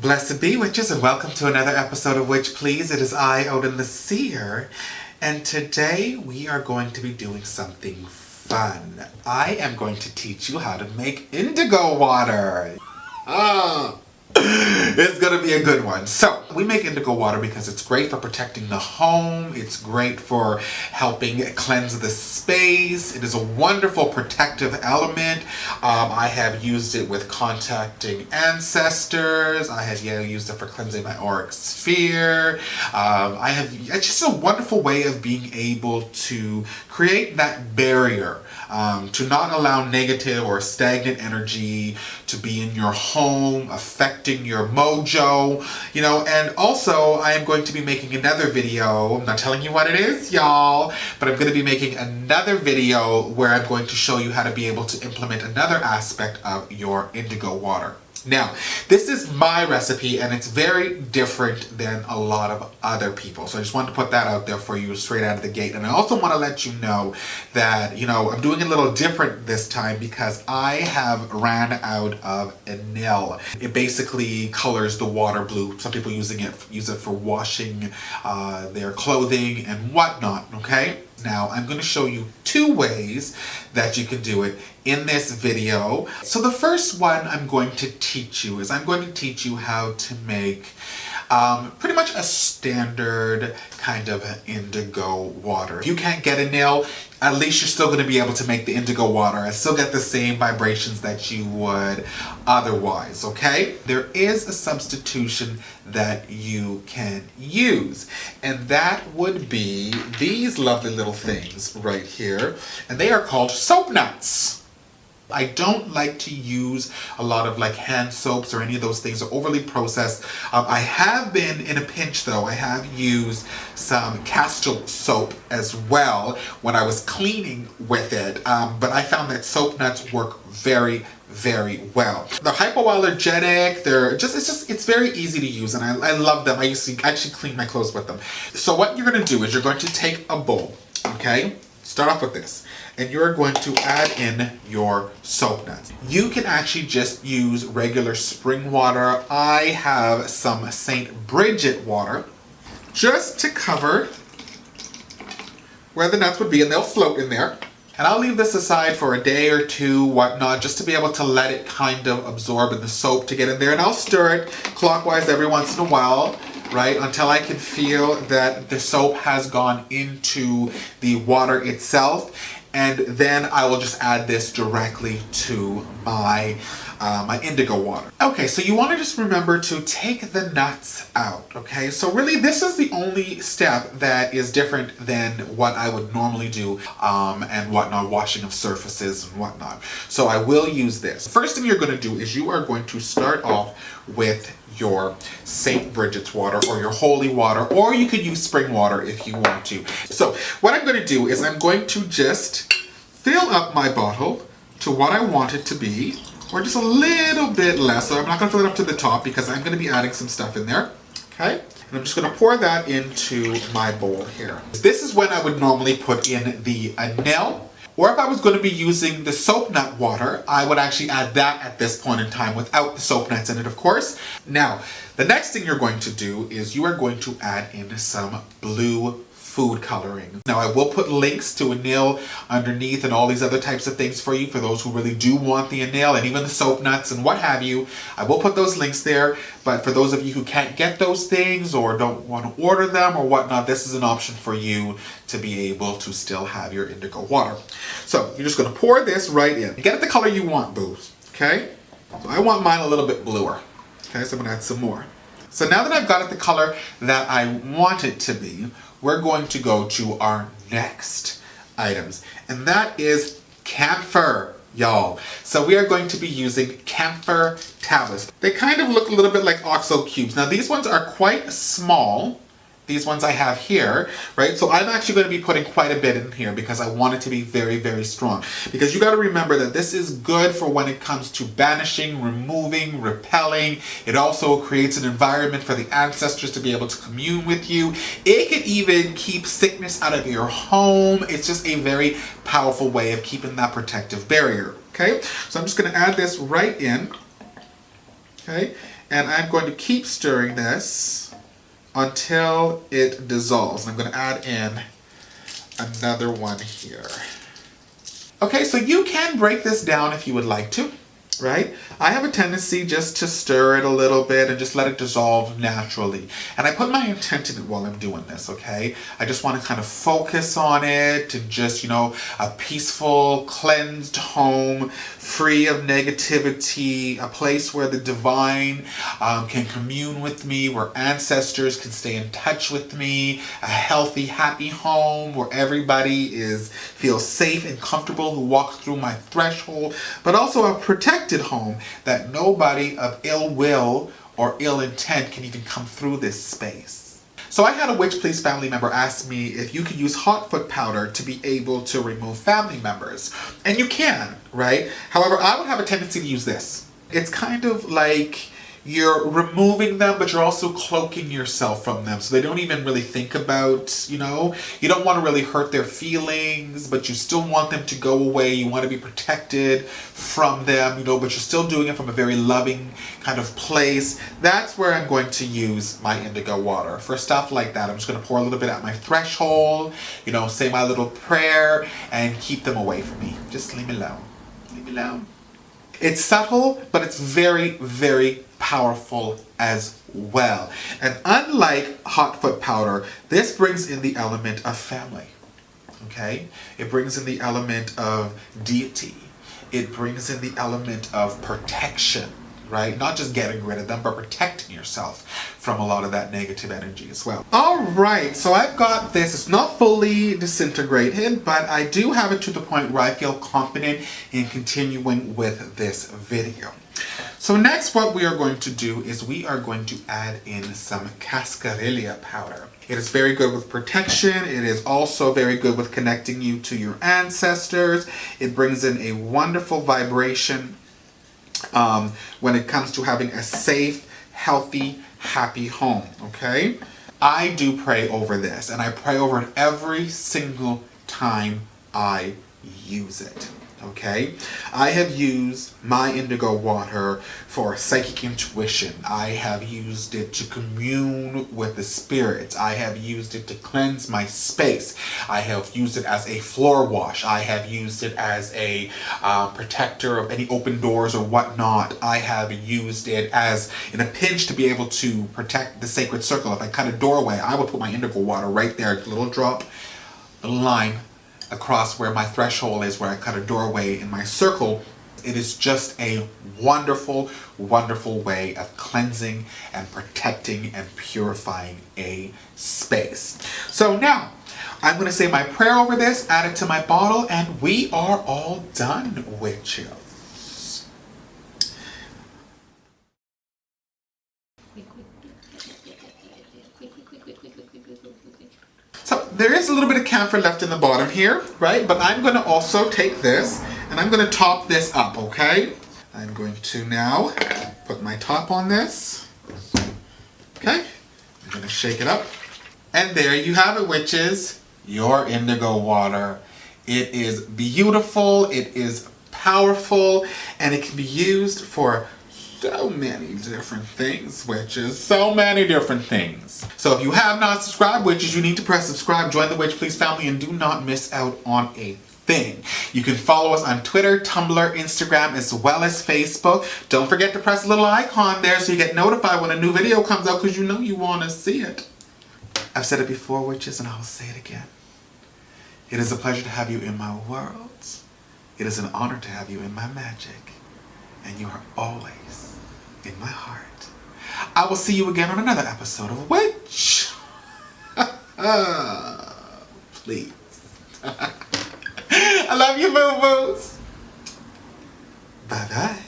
Blessed be witches, and welcome to another episode of Witch Please. It is I, Odin the Seer, and today we are going to be doing something fun. I am going to teach you how to make indigo water. It's gonna be a good one. So, we make indigo water because it's great for protecting the home. It's great for helping cleanse the space. It is a wonderful protective element. I have used it with contacting ancestors. I have used it for cleansing my auric sphere. It's just a wonderful way of being able to create that barrier, to not allow negative or stagnant energy to be in your home, affecting your mojo, and also I am going to be making another video. I'm not telling you what it is, y'all, but I'm going to be making another video where I'm going to show you how to be able to implement another aspect of your indigo water. Now, this is my recipe and it's very different than a lot of other people. So I just wanted to put that out there for you straight out of the gate. And I also want to let you know that, I'm doing it a little different this time because I have ran out of Anil. It basically colors the water blue. Some people use it for washing their clothing and whatnot, okay? Now, I'm going to show you two ways that you can do it in this video. So the first one I'm going to teach you is I'm going to teach you how to make pretty much a standard kind of indigo water. If you can't get Anil, at least you're still going to be able to make the indigo water and still get the same vibrations that you would otherwise, okay? There is a substitution that you can use, and that would be these lovely little things right here, and they are called soap nuts. I don't like to use a lot of hand soaps or any of those things that are overly processed. I have been in a pinch though. I have used some Castille soap as well when I was cleaning with it, but I found that soap nuts work very, very well. They're hypoallergenic. It's very easy to use, and I love them. I used to actually clean my clothes with them. So what you're going to do is you're going to take a bowl, okay? Start off with this, and you're going to add in your soap nuts. You can actually just use regular spring water. I have some St. Brigid water just to cover where the nuts would be, and they'll float in there. And I'll leave this aside for a day or two, whatnot, just to be able to let it kind of absorb in the soap to get in there. And I'll stir it clockwise every once in a while, right, until I can feel that the soap has gone into the water itself. And then I will just add this directly to my indigo water. Okay, so you want to just remember to take the nuts out, okay? So really, this is the only step that is different than what I would normally do and whatnot, washing of surfaces and whatnot. So I will use this. First thing you're going to do is you are going to start off with your St. Brigid's water or your holy water, or you could use spring water if you want to. So what I'm going to do is I'm going to just fill up my bottle to what I want it to be, or just a little bit less. So I'm not going to fill it up to the top because I'm going to be adding some stuff in there, okay? And I'm just going to pour that into my bowl here. This is when I would normally put in the Anil. Or if I was going to be using the soap nut water, I would actually add that at this point in time without the soap nuts in it, of course. Now, the next thing you're going to do is you are going to add in some blue food coloring. Now, I will put links to Anil underneath and all these other types of things for you, for those who really do want the Anil and even the soap nuts and what have you. I will put those links there, but for those of you who can't get those things or don't want to order them or whatnot, this is an option for you to be able to still have your indigo water. So you're just going to pour this right in. Get it the color you want, boos, okay? So I want mine a little bit bluer, okay? So I'm going to add some more. So now that I've got it the color that I want it to be, we're going to go to our next items, and that is camphor, y'all. So we are going to be using camphor tablets. They kind of look a little bit like oxo cubes. Now these ones are quite small. These ones I have here, right? So I'm actually going to be putting quite a bit in here because I want it to be very, very strong. Because you got to remember that this is good for when it comes to banishing, removing, repelling. It also creates an environment for the ancestors to be able to commune with you. It could even keep sickness out of your home. It's just a very powerful way of keeping that protective barrier, okay? So I'm just going to add this right in, okay? And I'm going to keep stirring this until it dissolves. And I'm going to add in another one here. Okay, so you can break this down if you would like to, right? I have a tendency just to stir it a little bit and just let it dissolve naturally. And I put my intent in it while I'm doing this, okay? I just want to kind of focus on it to just, a peaceful, cleansed home, free of negativity, a place where the divine can commune with me, where ancestors can stay in touch with me, a healthy, happy home where everybody feels safe and comfortable who walks through my threshold, but also a protected home that nobody of ill will or ill intent can even come through this space. So I had a Witch Please family member ask me if you could use hot foot powder to be able to remove family members. And you can, right? However, I would have a tendency to use this. It's kind of like you're removing them, but you're also cloaking yourself from them. So they don't even really think about, you don't want to really hurt their feelings, but you still want them to go away. You want to be protected from them, but you're still doing it from a very loving kind of place. That's where I'm going to use my indigo water. For stuff like that, I'm just going to pour a little bit at my threshold, say my little prayer and keep them away from me. Just leave me alone. Leave me alone. It's subtle, but it's very, very powerful as well. And unlike hot foot powder, this brings in the element of family, okay? It brings in the element of deity. It brings in the element of protection, right? Not just getting rid of them, but protecting yourself from a lot of that negative energy as well. All right, so I've got this. It's not fully disintegrated, but I do have it to the point where I feel confident in continuing with this video. So next, what we are going to do is we are going to add in some Cascarilla powder. It is very good with protection. It is also very good with connecting you to your ancestors. It brings in a wonderful vibration when it comes to having a safe, healthy, happy home, okay? I do pray over this, and I pray over it every single time I use it. Okay, I have used my indigo water for psychic intuition. I have used it to commune with the spirits. I have used it to cleanse my space. I have used it as a floor wash. I have used it as a protector of any open doors or whatnot. I have used it as, in a pinch, to be able to protect the sacred circle. If I cut a doorway, I would put my indigo water right there, a little drop, a line across where my threshold is, where I cut a doorway in my circle. It is just a wonderful, wonderful way of cleansing and protecting and purifying a space. So now, I'm going to say my prayer over this, add it to my bottle, and we are all done, witches. So there is a little bit of camphor left in the bottom here, right? But I'm going to also take this and I'm going to top this up, okay? I'm going to now put my top on this. Okay? I'm going to shake it up. And there you have it, witches. Your indigo water. It is beautiful, it is powerful, and it can be used for so many different things, witches. So many different things. So if you have not subscribed, witches, you need to press subscribe, join the Witch Please family, and do not miss out on a thing. You can follow us on Twitter, Tumblr, Instagram, as well as Facebook. Don't forget to press the little icon there so you get notified when a new video comes out, because you know you want to see it. I've said it before, witches, and I'll say it again. It is a pleasure to have you in my world. It is an honor to have you in my magic. And you are always in my heart. I will see you again on another episode of Witch. Please. I love you, boo-boos. Bye-bye.